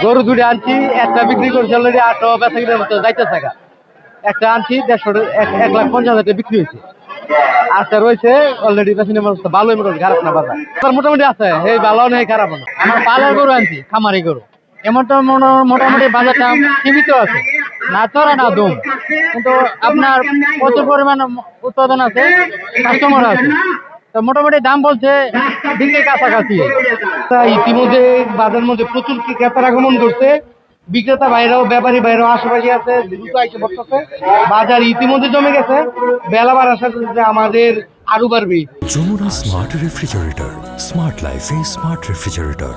গরু দুটো আনছি, একটা বিক্রি করছি অলরেডি 800 বেচা কিনার মতো যাইতে থাকা। একটা আনছি 1,50,000 বিক্রি হয়েছে, আরটা রয়েছে অলরেডি বেচা কিনার মতো। ভালোই মোটামুটি, খারাপ না বাজার, মোটামুটি আছে, এই ভালো নেই খারাপ না। আমার পালার গরু আনছি, খামারি গরু। এমন তো মোটামুটি বাজারটা সীমিত আছে, না চড়া না দুম, কিন্তু আপনার প্রচুর পরিমাণ উৎপাদন আছে, কাস্টমার আছে। তো মোটামুটি দাম বলছে দিনের কাছাকাছি। ইতিমধ্যে বাজারের মধ্যে প্রচুর ক্রেতার আগমন করছে, বিক্রেতা বাইরেও ব্যাপারী বাইরেও আশেপাশে আছে, দ্রুত আইসে পড়তেছে। বাজার ইতিমধ্যে জমে গেছে, বেলা বাড়ার সাথে সাথে আমাদের আরো বাড়বে। যমুনা স্মার্ট রেফ্রিজারেটর, স্মার্ট লাইফে স্মার্ট রেফ্রিজারেটর।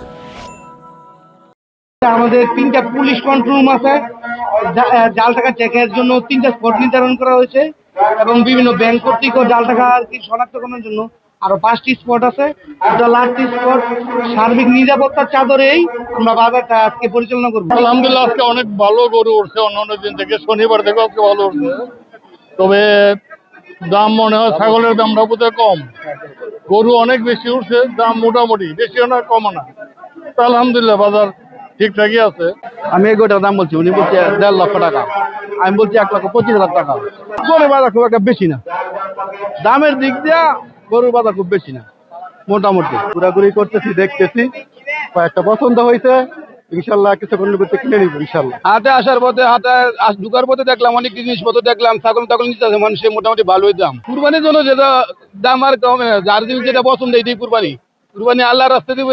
আমাদের 3টা পুলিশ কন্ট্রোল রুম আছে, জাল টাকা চেকের জন্য 3টা স্পট নির্ধারণ করা হয়েছে, এবং বিভিন্ন ব্যাংক কর্তৃক জাল টাকা শনাক্তকরণের জন্য আরো 5টি স্পট আছে। টোটাল 8টি স্পট। সার্বিক নিরাপত্তার চাদরেই আমরা বাজারটা আজকে পরিচালনা করবো। আলহামদুলিল্লাহ, আজকে অনেক ভালো গরু উঠছে, অন্যান্য দিন থেকে শনিবার থেকে আজকে ভালো উঠছে। তবে দাম মনে হয় ছাগলের দামটা বোধহয় কম, গরু অনেক বেশি উঠছে, দাম মোটামুটি, বেশিও না কমও না। তো আলহামদুলিল্লাহ বাজার ঠিকঠাকই আছে। আমি এই গরুটার দাম বলছি, উনি বলছে 1.5 লক্ষ টাকা, আমি বলছি 1,25,000 টাকা। গরুর বাজার খুব একটা বেশি না, দামের দিক দিয়া গরুর বাজার খুব বেশি না, মোটামুটি ঘোরাঘুরি করতেছি, দেখতেছি, কয়েকটা পছন্দ হয়েছে, ইনশাল্লাহ কিছুক্ষণের ভিতরে কিনে নিবো ইনশাল্লাহ। হাটে আসার পথে, হাটে ঢুকার পথে দেখলাম অনেক জিনিসপত্র দেখলাম, ছাগল টাগল নিতে আছে মানুষের, মোটামুটি ভালোই দাম। কুরবানির জন্য যেটা দাম আর কমে, যার জিনিস যেটা পছন্দ এটাই কুরবানি। কুরবানি আল্লাহ রাস্তা দিব,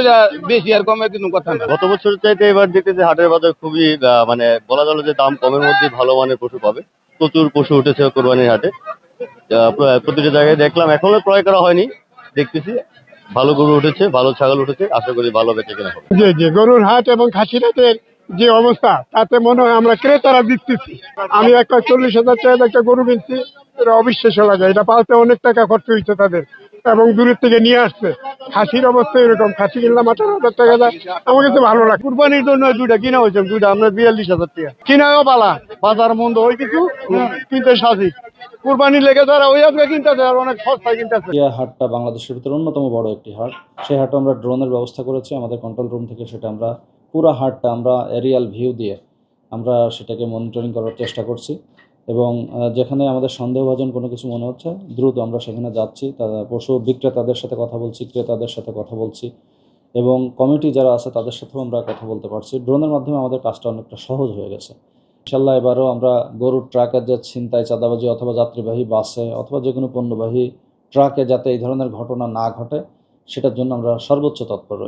বেশি আর কমে কিন্তু কথা না। গত বছরের চাইতে এবার দেখতেছি হাটের বাজার খুবই মানে বলা গেল যে দাম কমের মধ্যে ভালো মানের পশু পাবে। প্রচুর পশু উঠেছে কোরবানির হাটে, প্রতিটা জায়গায় দেখলাম, এখনো ক্রয় করা হয়নি, দেখতেছি ভালো গরু উঠেছে, ভালো ছাগল উঠেছে, আশা করি ভালো বেচে কেনা হবে। যে গরুর হাট এবং খাসির হাটের যে অবস্থা, তাতে মনে হয় আমরা ক্রেতারা জিততেছি। আমি একটা 40,000 টাকার একটা গরু কিনছি, এটা অবিশ্বাস্য লাগে। এটা পালতে অনেক টাকা খরচ হয়েছে তাদের, এবং দূরের থেকে নিয়ে আসছে। খাসির অবস্থা এরকম, খাসি কিনলাম 18,000 টাকা দেয়, আমার কাছে ভালো লাগে। কুরবানির জন্য দুইটা কিনা হয়েছে, দুইটা আমরা 42,000 টাকা কিনাও পালা। বাজার মন্দ ওই কিছু কিনতে সাজি, কুরবানি লেগে যারা ওই আজকে কিনতেছে আর অনেক সস্তায় কিনতেছে। হাটটা বাংলাদেশের ভিতরে অন্যতম বড় একটি হাট। সেই হাটে আমরা ড্রোনের ব্যবস্থা করেছি আমাদের কন্ট্রোল রুম থেকে। সেটা আমরা পুরো হাটটা আমরা এরিয়াল ভিউ দিয়ে আমরা সেটাকে মনিটরিং করার চেষ্টা করছি, এবং যেখানে আমাদের সন্দেহভাজন কোনো কিছু মনে হচ্ছে দ্রুত আমরা সেখানে যাচ্ছি, তাদের পশু বিক্রেতাদের সাথে কথা বলছি, ক্রেতাদের সাথে কথা বলছি, এবং কমিটি যারা আছে তাদের সাথেও আমরা কথা বলতে পারছি। ড্রোনের মাধ্যমে আমাদের কাজটা অনেকটা সহজ হয়ে গেছে। ইনশাল্লাহ এবারও আমরা গরুর ট্রাকের যে ছিনতাই, চাঁদাবাজি অথবা যাত্রীবাহী বাসে অথবা যে কোনো পণ্যবাহী ট্রাকে যাতে এই ধরনের ঘটনা না ঘটে, সেটার জন্য আমরা সর্বোচ্চ তৎপর রয়েছি।